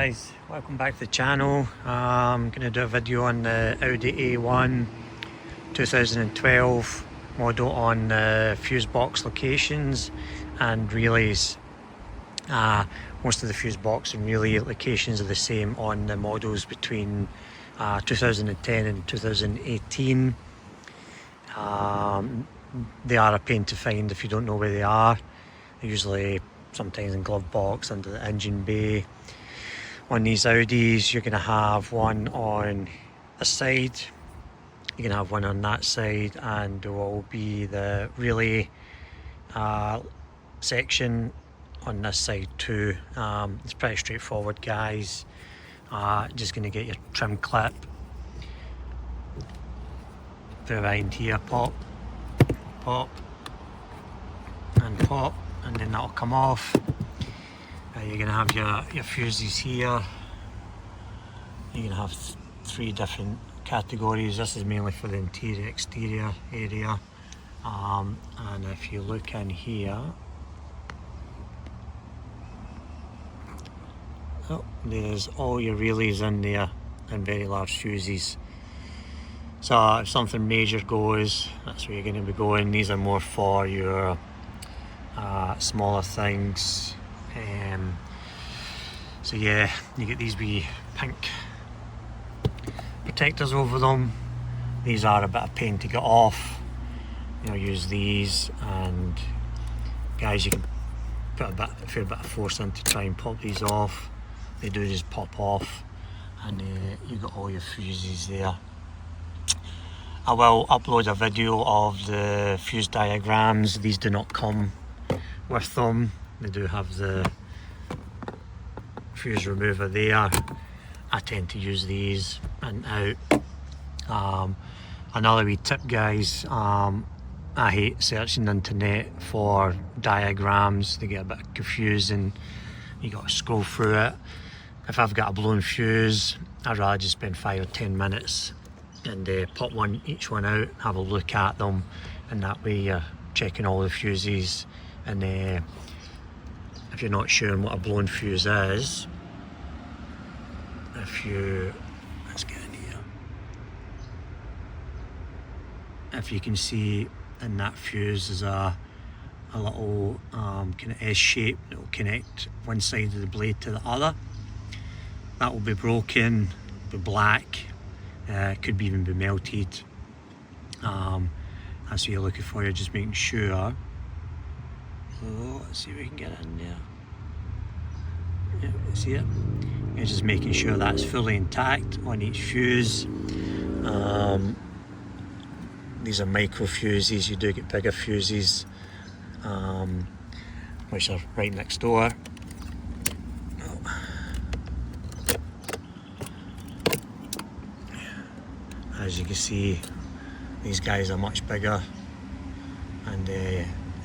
guys, welcome back to the channel. I'm going to do a video on the Audi A1 2012 model on fuse box locations and relays. Most of the fuse box and relay locations are the same on the models between 2010 and 2018. They are a pain to find if you don't know where they are. They're usually sometimes in glove box under the engine bay. On these Audis, you're going to have one on this side, you're going to have one on that side, and there will be the relay section on this side too. It's pretty straightforward, guys. Just going to get your trim clip, put it behind here, pop, pop, and pop, and then that'll come off. You're going to have your fuses here. You're going to have three different categories. This is mainly for the interior exterior area, and if you look in here, there's all your relays in there and very large fuses. So if something major goes, that's where you're going to be going. These are more for your smaller things. So yeah, you get these wee pink protectors over them. These are a bit of pain to get off. Use these, and guys, you can put a fair bit of force in to try and pop these off. They do just pop off, and you got all your fuses there. I will upload a video of the fuse diagrams. These do not come with them. They do have the fuse remover there. I tend to use these and out. Another wee tip, guys, I hate searching the internet for diagrams. They get a bit confusing. You got to scroll through it. If I've got a blown fuse, I'd rather just spend 5 or 10 minutes and pop each one out, have a look at them, and that way you're checking all the fuses. And if you're not sure what a blown fuse is, let's get in here. If you can see in that fuse, there's a little kind of S shape that will connect one side of the blade to the other. That will be broken, be black, could even be melted. That's what you're looking for. You're just making sure. So let's see if we can get in there. Yeah, see it? You're just making sure that's fully intact on each fuse. These are micro fuses. You do get bigger fuses, which are right next door. As you can see, these guys are much bigger, and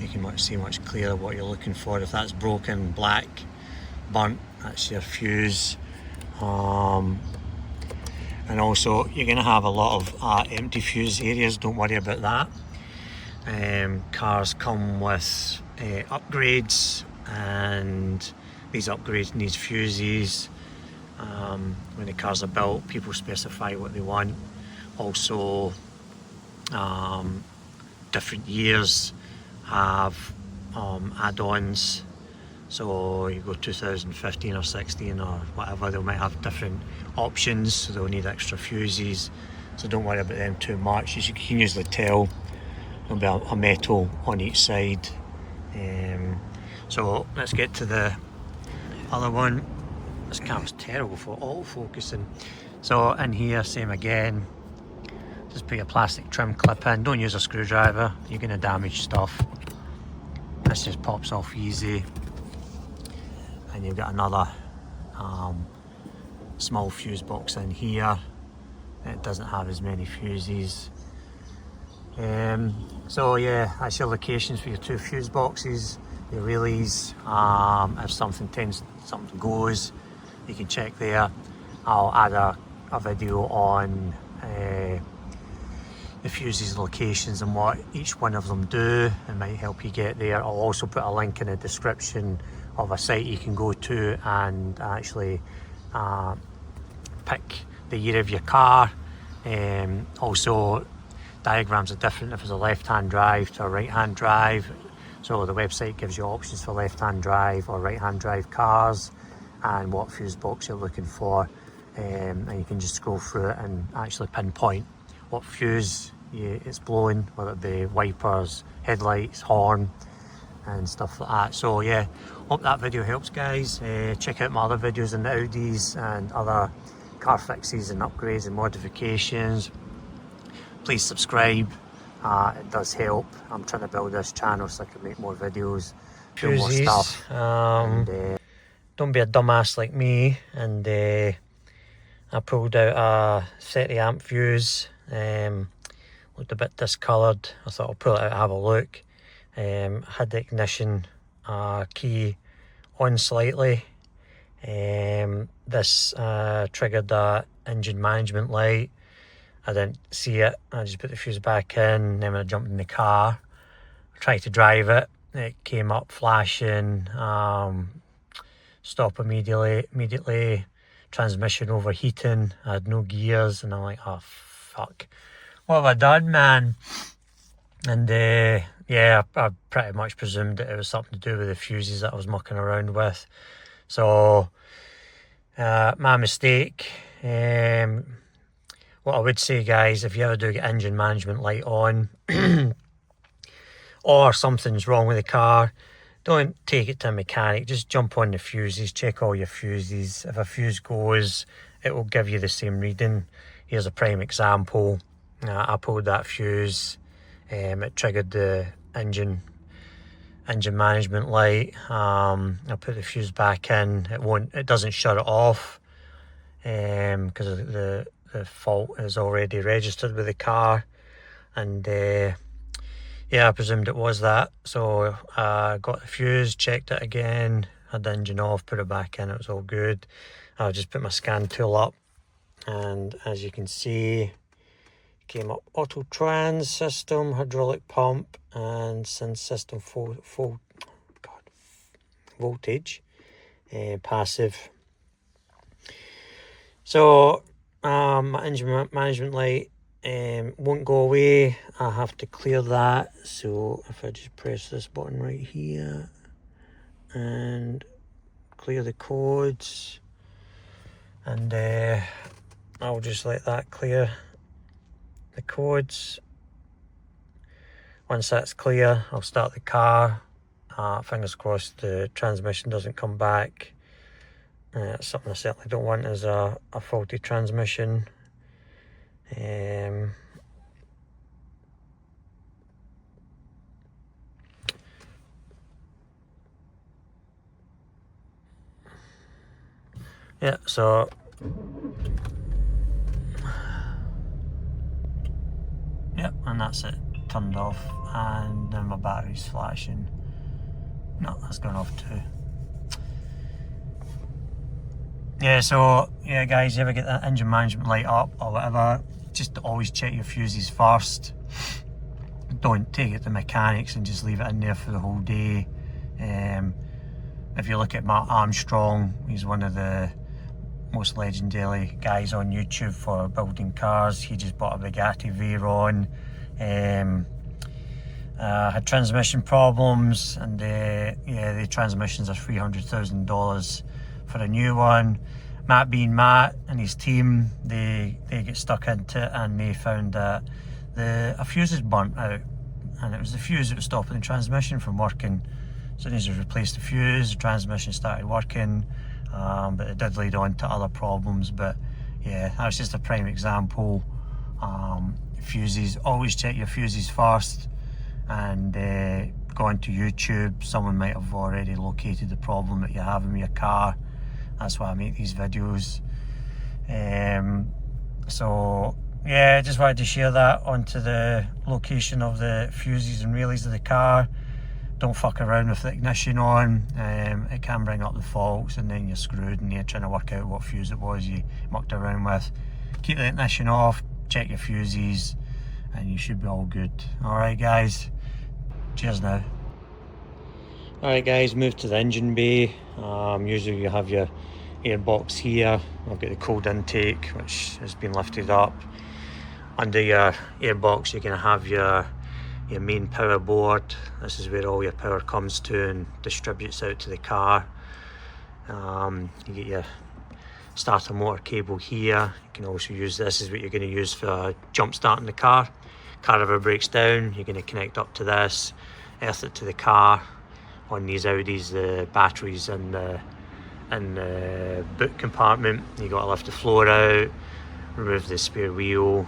you can see much clearer what you're looking for. If that's broken, black, burnt, that's your fuse. And also, you're going to have a lot of empty fuse areas. Don't worry about that. Cars come with upgrades, and these upgrades need fuses. When the cars are built, people specify what they want. Also, different years have add-ons. So you go 2015 or 16 or whatever, they might have different options, so they'll need extra fuses. So don't worry about them too much. As you can usually tell, there'll be a metal on each side. So let's get to the other one. This camera's terrible for auto-focusing. So in here, same again. Just put your plastic trim clip in. Don't use a screwdriver, you're going to damage stuff. This just pops off easy. And you've got another small fuse box in here. It doesn't have as many fuses. So yeah, that's your locations for your two fuse boxes, your relays. If something goes, you can check there. I'll add a video on the fuses locations and what each one of them do. It might help you get there. I'll also put a link in the description of a site you can go to and actually pick the year of your car. Also, diagrams are different if it's a left-hand drive to a right-hand drive. So the website gives you options for left-hand drive or right-hand drive cars and what fuse box you're looking for. And you can just scroll through it and actually pinpoint what fuse it's blowing, whether it be wipers, headlights, horn, and stuff like that. So yeah, hope that video helps, guys. Check out my other videos on the Audis and other car fixes and upgrades and modifications. Please subscribe, it does help. I'm trying to build this channel so I can make more videos, do more stuff. Don't be a dumbass like me, and I pulled out a 30 amp fuse, looked a bit discoloured. I thought I'll pull it out and have a look. Had the ignition key on slightly. This triggered the engine management light. I didn't see it. I just put the fuse back in. Then when I jumped in the car, I tried to drive it. It came up flashing. Stop immediately. Transmission overheating. I had no gears, and I'm like, oh fuck, what have I done, man? And yeah, I pretty much presumed that it was something to do with the fuses that I was mucking around with. So my mistake. What I would say, guys, if you ever do get engine management light on or something's wrong with the car, don't take it to a mechanic. Just jump on the fuses, check all your fuses. If a fuse goes, it will give you the same reading. Here's a prime example. I pulled that fuse. It triggered the engine management light. I put the fuse back in. It doesn't shut it off because the fault is already registered with the car. And yeah, I presumed it was that. So I got the fuse, checked it again, had the engine off, put it back in. It was all good. I just put my scan tool up, and as you can see, came up auto trans system, hydraulic pump, and sync system voltage, passive. So my engine management light won't go away. I have to clear that. So if I just press this button right here and clear the codes, and I'll just let that clear the codes. Once that's clear, I'll start the car. Fingers crossed the transmission doesn't come back. Something I certainly don't want is a faulty transmission. Yeah, so yep, and that's it, turned off, and then my battery's flashing. No, that's gone off too. Yeah, so yeah, guys, you ever get that engine management light up or whatever, just always check your fuses first. Don't take it to mechanics and just leave it in there for the whole day. If you look at Matt Armstrong, he's one of the most legendary guys on YouTube for building cars. He just bought a Bugatti Veyron. Had transmission problems, and yeah, the transmissions are $300,000 for a new one. Matt being Matt and his team, they get stuck into it, and they found that a fuse is burnt out, and it was the fuse that was stopping the transmission from working. So they needed to replace the fuse. The transmission started working, but it did lead on to other problems. But yeah, that was just a prime example. Fuses, always check your fuses first, and go onto YouTube. Someone might have already located the problem that you're having with your car. That's why I make these videos. So yeah, just wanted to share that onto the location of the fuses and relays of the car. Don't fuck around with the ignition on. It can bring up the faults, and then you're screwed, and you're trying to work out what fuse it was you mucked around with. Keep the ignition off, check your fuses, and you should be all good. Alright guys, cheers now. Alright guys, move to the engine bay. Usually you have your airbox here. I've got the cold intake, which has been lifted up. Under your airbox, you're going to have your main power board. This is where all your power comes to and distributes out to the car. You get your starter motor cable here. You can also use this is what you're going to use for jump starting the car. Car ever breaks down, you're going to connect up to this, earth it to the car. On these Audis, the batteries in the boot compartment. You got to lift the floor out, remove the spare wheel.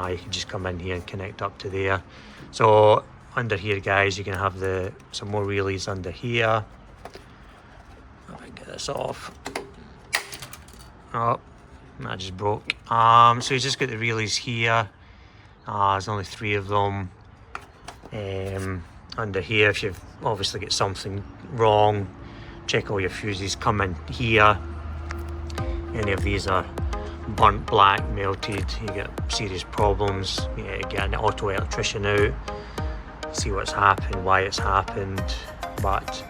You can just come in here and connect up to there. So under here, guys, you can have some more relays under here. Let me get this off. Oh, that just broke. So you just got the relays here. There's only 3 of them. Under here, if you've obviously got something wrong, check all your fuses, come in here. Any of these are burnt black, melted, you get serious problems. You get an auto electrician out, see what's happened, why it's happened. But